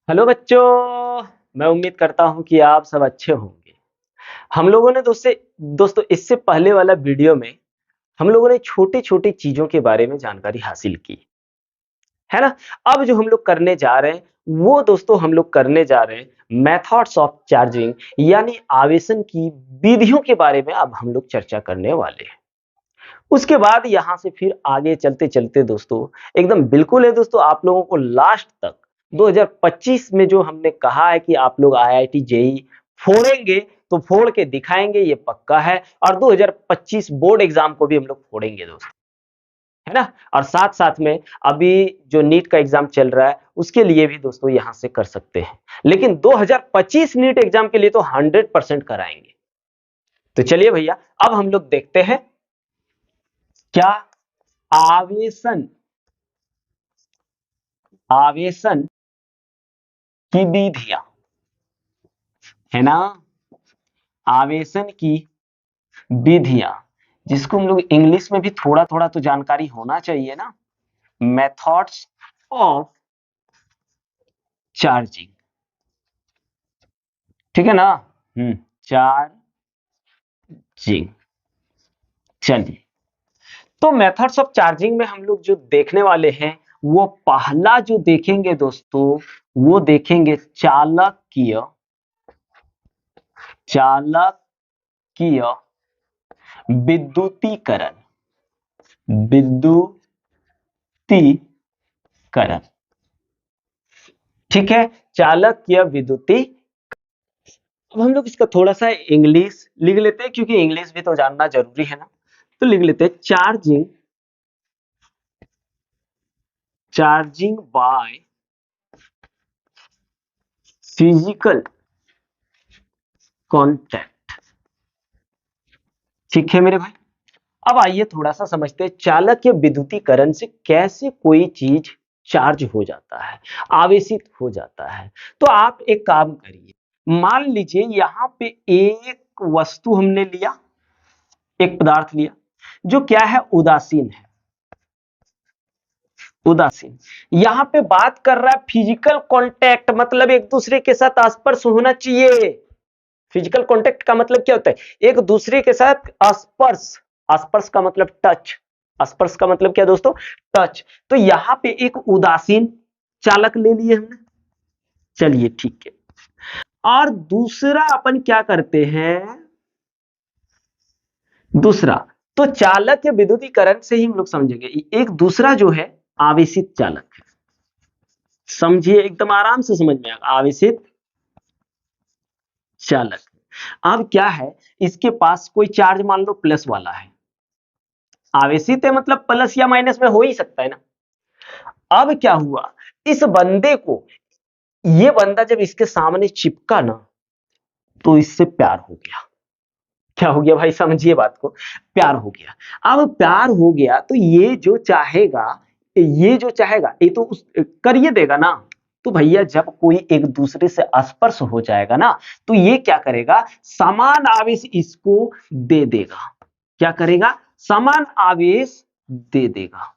Hello बच्चों। मैं उम्मीद करता हूं कि आप सब अच्छे होंगे। हम लोगों ने दोस्तों इससे पहले वाला वीडियो में हम लोगों ने छोटी छोटी चीजों के बारे में जानकारी हासिल की है ना। अब जो हम लोग करने जा रहे हैं वो दोस्तों हम लोग करने जा रहे हैं मेथड्स ऑफ चार्जिंग, यानी आवेशन की विधियों के बारे में अब हम लोग चर्चा करने वाले हैं। उसके बाद यहाँ से फिर आगे चलते-चलते दोस्तों एकदम बिल्कुल है दोस्तों, आप लोगों को लास्ट तक 2025 में जो हमने कहा है कि आप लोग आईआईटी जेईई फोड़ेंगे तो फोड़ के दिखाएंगे, ये पक्का है। और 2025 बोर्ड एग्जाम को भी हम लोग फोड़ेंगे दोस्तों, है ना। और साथ साथ में अभी जो नीट का एग्जाम चल रहा है उसके लिए भी दोस्तों यहाँ से कर सकते हैं, लेकिन 2025 नीट एग्जाम के लिए तो 100% कराएंगे। तो चलिए भैया, अब हम लोग देखते हैं क्या आवेशन आवेशन की विधियां, है ना। आवेशन की विधियां, जिसको हम लोग इंग्लिश में भी थोड़ा थोड़ा तो जानकारी होना चाहिए ना। मेथड्स ऑफ चार्जिंग, ठीक है ना। चार्जिंग। चलिए, तो मेथड्स ऑफ चार्जिंग में हम लोग जो देखने वाले हैं वो पहला जो देखेंगे दोस्तों, वो देखेंगे चालकीय चालकीय विद्युतीकरण। विद्युतीकरण, ठीक है। चालकीय विद्युती। अब हम लोग इसका थोड़ा सा इंग्लिश लिख लेते हैं, क्योंकि इंग्लिश भी तो जानना जरूरी है ना। तो लिख लेते हैं charging charging by physical contact, ठीक है मेरे भाई। अब आइए थोड़ा सा समझते हैं चालकीय विद्युतीकरण से कैसे कोई चीज चार्ज हो जाता है, आवेशित हो जाता है। तो आप एक काम करिए, मान लीजिए यहां पे एक वस्तु हमने लिया, एक पदार्थ लिया जो क्या है, उदासीन है। उदासीन, यहां पे बात कर रहा है फिजिकल कांटेक्ट, मतलब एक दूसरे के साथ स्पर्श होना चाहिए। फिजिकल कांटेक्ट का मतलब क्या होता है, एक दूसरे के साथ स्पर्श। स्पर्श का मतलब टच। स्पर्श का मतलब क्या दोस्तों, टच। तो यहां पे एक उदासीन चालक ले लिए हमने, चलिए ठीक है। और दूसरा अपन क्या करते हैं, दूसरा तो चालक या विद्युतीकरण से ही हम लोग समझेंगे। एक दूसरा जो है आवेशित चालक है, समझिए एकदम आराम से समझ में आएगा। आवेशित चालक, अब क्या है, इसके पास कोई चार्ज मान लो प्लस वाला है। आवेशित है मतलब प्लस या माइनस में हो ही सकता है ना। अब क्या हुआ, इस बंदे को, ये बंदा जब इसके सामने चिपका ना, तो इससे प्यार हो गया। क्या हो गया भाई, समझिए बात को, प्यार हो गया। अब प्यार हो गया तो ये जो चाहेगा, ये तो उस करिए देगा ना। तो भैया जब कोई एक दूसरे से स्पर्श हो जाएगा ना, तो ये क्या करेगा, समान आवेश इसको दे देगा। क्या करेगा, समान आवेश दे देगा।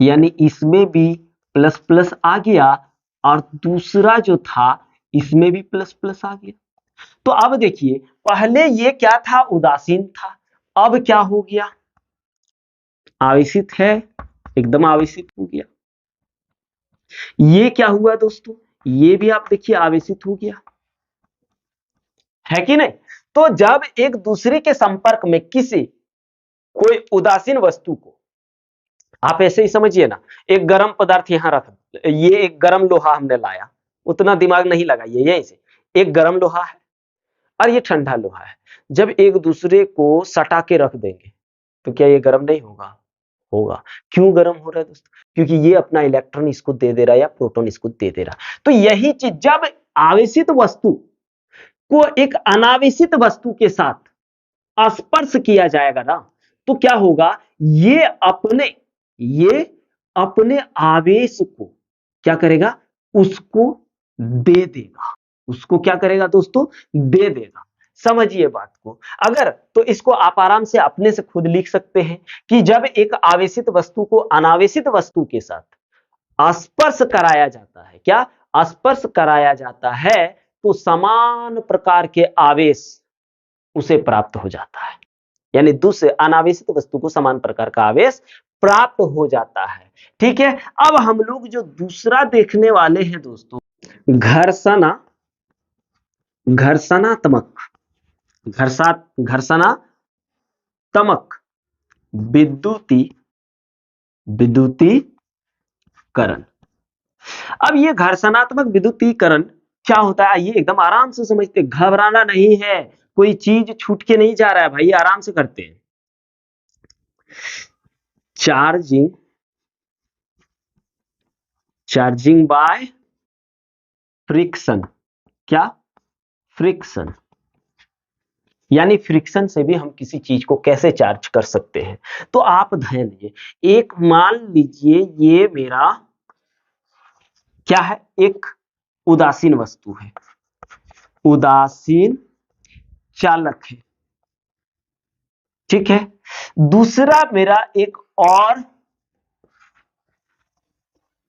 यानी इसमें भी प्लस प्लस आ गया, और दूसरा जो था इसमें भी प्लस प्लस आ गया। तो अब देखिए, पहले ये क्या था, उदासीन था, अब क्या हो गया, आवेशित है, एकदम आवेशित हो गया। ये क्या हुआ दोस्तों, ये भी आप देखिए आवेशित हो गया, है कि नहीं। तो जब एक दूसरे के संपर्क में किसी कोई उदासीन वस्तु को, आप ऐसे ही समझिए ना, एक गर्म पदार्थ यहां रख, ये एक गर्म लोहा हमने लाया, उतना दिमाग नहीं लगाइए, यहीं से एक गर्म लोहा है और ये ठंडा लोहा है। जब एक दूसरे को सटा के रख देंगे तो क्या ये गर्म नहीं होगा, होगा। क्यों गर्म हो रहा है दोस्तों, क्योंकि ये अपना इलेक्ट्रॉन इसको दे दे रहा है या प्रोटॉन इसको दे दे रहा है। तो यही चीज जब आवेशित वस्तु को एक अनावेशित वस्तु के साथ स्पर्श किया जाएगा ना, तो क्या होगा, ये अपने ये अपने आवेश को क्या करेगा, उसको दे देगा। उसको क्या करेगा दोस्तों, दे देगा। समझिए बात को। अगर तो इसको आप आराम से अपने से खुद लिख सकते हैं कि जब एक आवेशित वस्तु को अनावेशित वस्तु के साथ स्पर्श कराया जाता है, क्या स्पर्श कराया जाता है तो समान प्रकार के आवेश उसे प्राप्त हो जाता है। यानी दूसरे अनावेशित वस्तु को समान प्रकार का आवेश प्राप्त हो जाता है। ठीक है, अब हम लोग जो दूसरा देखने वाले हैं दोस्तों, घर्षणात्मक विद्युतीकरण। अब ये घर्षणात्मक विद्युतीकरण क्या होता है, आइए एकदम आराम से समझते, घबराना नहीं है, कोई चीज छूट के नहीं जा रहा है भाई, आराम से करते हैं। Charging by friction. क्या? फ्रिक्शन। यानी फ्रिक्शन से भी हम किसी चीज को कैसे चार्ज कर सकते हैं। तो आप ध्यान दीजिए, एक मान लीजिए ये मेरा क्या है, एक उदासीन वस्तु है, उदासीन चालक है। ठीक है, दूसरा मेरा एक और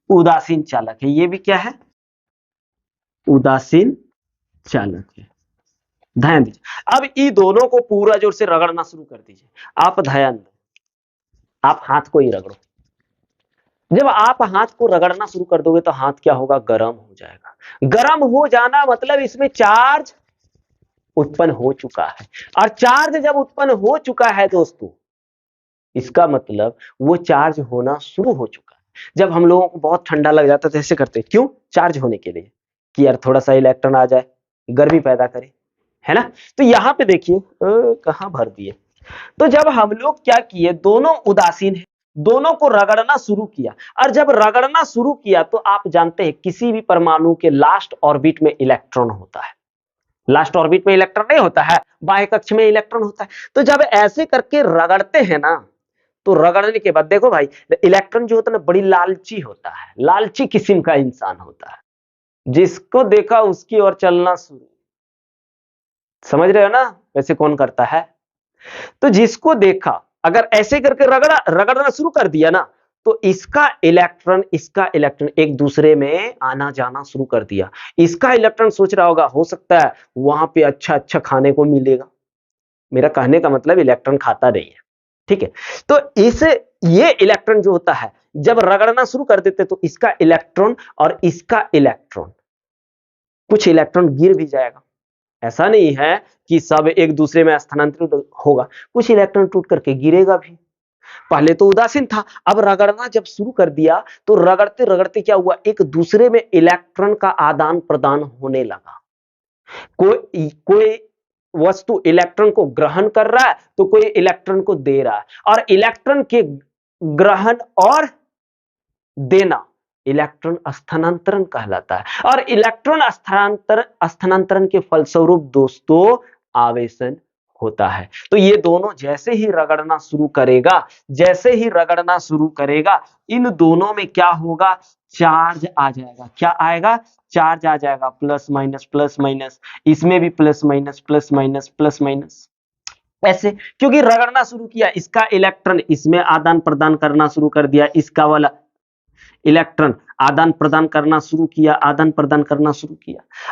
उदासीन चालक है, ये भी क्या है, उदासीन चालक है। ध्यान दीजिए, अब इन दोनों को पूरा जोर से रगड़ना शुरू कर दीजिए। आप ध्यान दें, आप हाथ को ही रगड़ो। जब आप हाथ को रगड़ना शुरू कर दोगे तो हाथ क्या होगा, गर्म हो जाएगा। गर्म हो जाना मतलब इसमें चार्ज उत्पन्न हो चुका है, और चार्ज जब उत्पन्न हो चुका है दोस्तों, इसका मतलब वो चार्ज होना शुरू हो चुका है। जब हम लोगों को बहुत ठंडा लग जाता है तो ऐसे करते हैं, क्यों? चार्ज होने के लिए, कि यार थोड़ा सा इलेक्ट्रॉन आ जाए, गर्मी पैदा करे, है ना। तो यहां पे देखिए कहां भर दिए। तो जब हम लोग क्या किए, दोनों उदासीन है, दोनों को रगड़ना शुरू किया, और जब रगड़ना शुरू किया तो आप जानते हैं किसी भी परमाणु के लास्ट ऑर्बिट में इलेक्ट्रॉन होता है। लास्ट ऑर्बिट में इलेक्ट्रॉन नहीं होता है, बाह्य कक्ष में इलेक्ट्रॉन होता है। तो जब ऐसे करके रगड़ते हैं ना, तो रगड़ने के बाद देखो भाई, इलेक्ट्रॉन जो होता है ना, बड़ी लालची होता है, लालची किस्म का इंसान होता है, जिसको देखा उसकी ओर चलना शुरू। समझ रहे हो ना, वैसे कौन करता है? तो जिसको देखा, अगर ऐसे करके रगड़ना शुरू कर दिया ना, तो इसका इलेक्ट्रॉन एक दूसरे में आना जाना शुरू कर दिया। इसका इलेक्ट्रॉन सोच रहा होगा, हो सकता है वहां पे अच्छा अच्छा खाने को मिलेगा। मेरा कहने का मतलब इलेक्ट्रॉन खाता नहीं है, ठीक है। तो ये इलेक्ट्रॉन जो होता है, जब रगड़ना शुरू कर देते तो इसका इलेक्ट्रॉन और इसका इलेक्ट्रॉन, कुछ इलेक्ट्रॉन गिर भी जाएगा। ऐसा नहीं है कि सब एक दूसरे में स्थानांतरित होगा, कुछ इलेक्ट्रॉन टूट करके गिरेगा भी। पहले तो उदासीन था, अब रगड़ना जब शुरू कर दिया तो रगड़ते रगड़ते क्या हुआ, एक दूसरे में इलेक्ट्रॉन का आदान प्रदान होने लगा। कोई वस्तु इलेक्ट्रॉन को ग्रहण कर रहा है तो कोई इलेक्ट्रॉन को दे रहा है, और इलेक्ट्रॉन के ग्रहण और देना इलेक्ट्रॉन स्थानांतरण कहलाता है। और इलेक्ट्रॉन स्थानांतरण के फलस्वरूप दोस्तों आवेशन होता है। तो ये दोनों जैसे ही रगड़ना शुरू करेगा, इन दोनों में क्या होगा, चार्ज आ जाएगा। क्या आएगा? चार्ज आ जाएगा, प्लस माइनस, इसमें भी प्लस माइनस ऐसे, क्योंकि रगड़ना शुरू किया, इसका इलेक्ट्रॉन इसमें आदान प्रदान करना शुरू कर दिया, इसका वाला इलेक्ट्रॉन आदान प्रदान करना शुरू किया,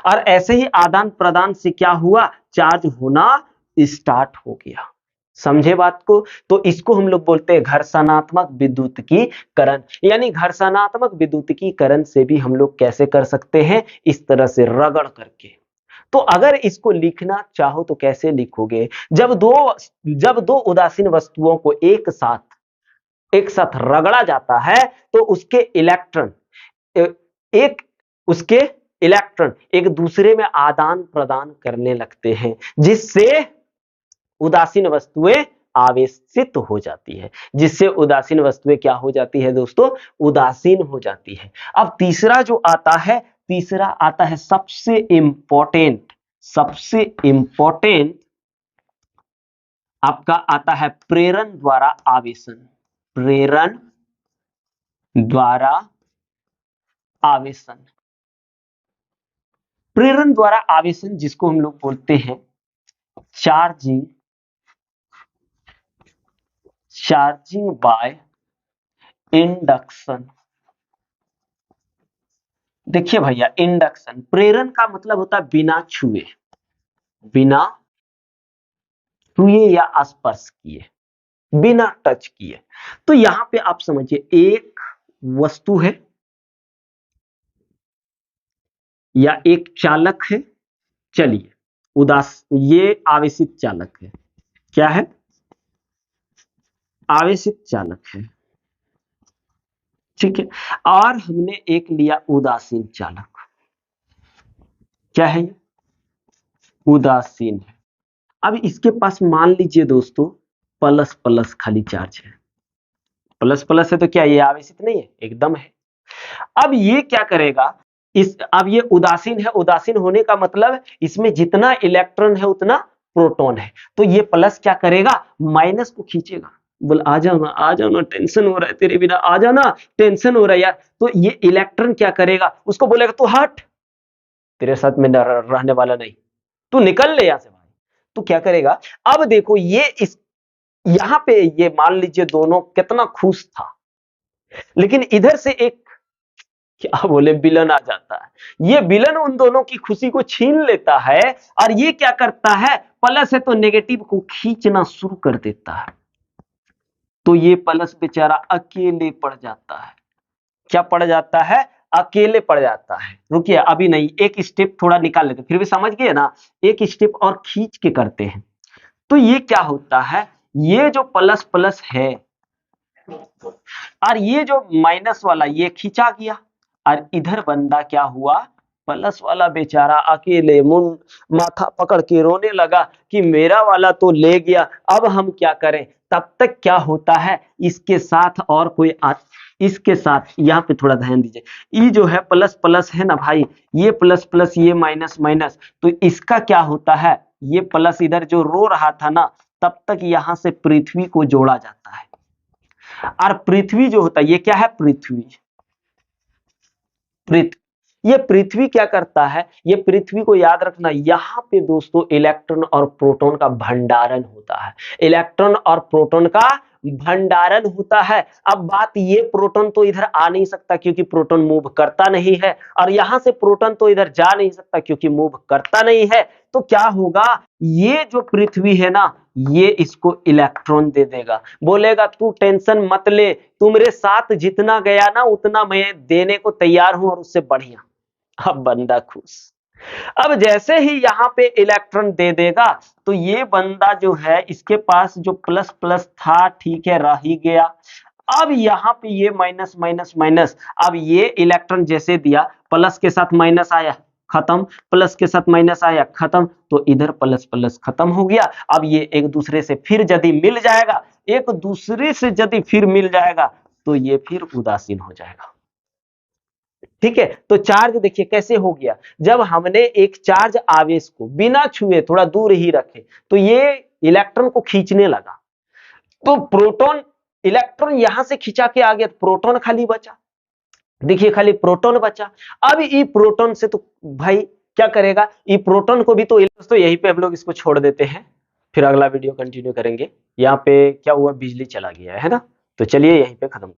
और ऐसे ही आदान प्रदान से क्या हुआ, चार्ज होना स्टार्ट हो गया। समझे बात को? तो इसको हम लोग बोलते हैं घर्षणात्मक विद्युतीकरण। यानी घर्षणात्मक विद्युतीकरण से भी हम लोग कैसे कर सकते हैं, इस तरह से रगड़ करके। तो अगर इसको लिखना चाहो तो कैसे लिखोगे, जब दो उदासीन वस्तुओं को एक साथ रगड़ा जाता है तो उसके इलेक्ट्रॉन एक दूसरे में आदान प्रदान करने लगते हैं, जिससे उदासीन वस्तुएं आवेशित हो जाती है, जिससे उदासीन वस्तुएं क्या हो जाती है दोस्तों, उदासीन हो जाती है। अब तीसरा आता है सबसे इंपॉर्टेंट आपका आता है प्रेरण द्वारा आवेशन। प्रेरण द्वारा आवेशन, प्रेरण द्वारा आवेशन जिसको हम लोग बोलते हैं चार्जिंग बाय इंडक्शन। देखिए भैया, इंडक्शन, प्रेरण का मतलब होता है बिना छुए, बिना छुए या स्पर्श किए, बिना टच किए। तो यहां पे आप समझिए, एक वस्तु है या एक चालक है। चलिए, ये आवेशित चालक है। क्या है? आवेशित चालक है, ठीक है। और हमने एक लिया उदासीन चालक। क्या है ये? उदासीन है। अब इसके पास मान लीजिए दोस्तों प्लस प्लस खाली चार्ज है। प्लस प्लस है तो क्या ये आवेशित नहीं है? एकदम है। अब ये क्या करेगा, अब ये उदासीन है, उदासीन होने का मतलब इसमें जितना इलेक्ट्रॉन है उतना प्रोटॉन है। तो ये प्लस क्या करेगा, माइनस को खींचेगा। बोल आ जाओ ना, टेंशन हो रहा है तेरे बिना, आ जाओ ना, टेंशन हो रहा है यार। तो ये इलेक्ट्रॉन क्या करेगा, उसको बोलेगा तू हट, तेरे साथ में रहने वाला नहीं, तू निकल ले यहां से भाई। तो क्या करेगा, अब देखो ये इस यहां पे ये मान लीजिए दोनों कितना खुश था, लेकिन इधर से एक क्या बोले विलन आ जाता है। ये विलन उन दोनों की खुशी को छीन लेता है, और ये क्या करता है, प्लस है तो नेगेटिव को खींचना शुरू कर देता है। तो ये प्लस बेचारा अकेले पड़ जाता है। क्या पड़ जाता है? अकेले पड़ जाता है। रुकिए, अभी नहीं, एक स्टेप थोड़ा निकाल लेते, फिर भी समझ गए ना, एक स्टेप और खींच के करते हैं। तो ये क्या होता है, ये जो प्लस प्लस है और ये जो माइनस वाला ये खींचा गया, और इधर बंदा क्या हुआ, प्लस वाला बेचारा अकेले मुंह माथा पकड़ के रोने लगा कि मेरा वाला तो ले गया, अब हम क्या करें। तब तक क्या होता है, इसके साथ और कोई इसके साथ यहाँ पे थोड़ा ध्यान दीजिए, ये जो है प्लस प्लस है ना भाई, ये प्लस प्लस ये माइनस माइनस, तो इसका क्या होता है, ये प्लस इधर जो रो रहा था ना, तब तक यहां से पृथ्वी को जोड़ा जाता है। और पृथ्वी जो होता है, ये क्या है, पृथ्वी, ये पृथ्वी क्या करता है, ये पृथ्वी को याद रखना, यहां पे दोस्तों इलेक्ट्रॉन और प्रोटॉन का भंडारण होता है। इलेक्ट्रॉन और प्रोटॉन का भंडारण होता है। अब बात, ये प्रोटॉन तो इधर आ नहीं सकता क्योंकि प्रोटॉन मूव करता नहीं है, और यहां से प्रोटॉन तो इधर जा नहीं सकता क्योंकि मूव करता नहीं है। तो क्या होगा, ये जो पृथ्वी है ना, ये इसको इलेक्ट्रॉन दे देगा, बोलेगा तू टेंशन मत ले, तू मेरे साथ जितना गया ना उतना मैं देने को तैयार हूं और उससे बढ़िया। अब बंदा खुश। अब जैसे ही यहां पे इलेक्ट्रॉन दे देगा, तो ये बंदा जो है, इसके पास जो प्लस प्लस था, ठीक है, रह ही गया। अब यहाँ पे ये माइनस माइनस माइनस, अब ये इलेक्ट्रॉन जैसे दिया, प्लस के साथ माइनस आया, खत्म, प्लस के साथ माइनस आया, खत्म। तो इधर प्लस प्लस खत्म हो गया। अब ये एक दूसरे से फिर यदि मिल जाएगा, एक दूसरे से यदि फिर मिल जाएगा, तो ये फिर उदासीन हो जाएगा। ठीक है, तो चार्ज देखिए कैसे हो गया, जब हमने एक चार्ज आवेश को बिना छुए थोड़ा दूर ही रखे, तो ये इलेक्ट्रॉन को खींचने लगा, तो प्रोटॉन, इलेक्ट्रॉन यहां से खींचा के आ गया, तो प्रोटॉन खाली बचा। देखिए खाली प्रोटॉन बचा। अब ई प्रोटॉन से तो भाई क्या करेगा, ई प्रोटॉन को भी तो यहीं पे हम लोग इसको छोड़ देते हैं, फिर अगला वीडियो कंटिन्यू करेंगे। यहाँ पे क्या हुआ, बिजली चला गया है ना, तो चलिए यहीं पे खत्म।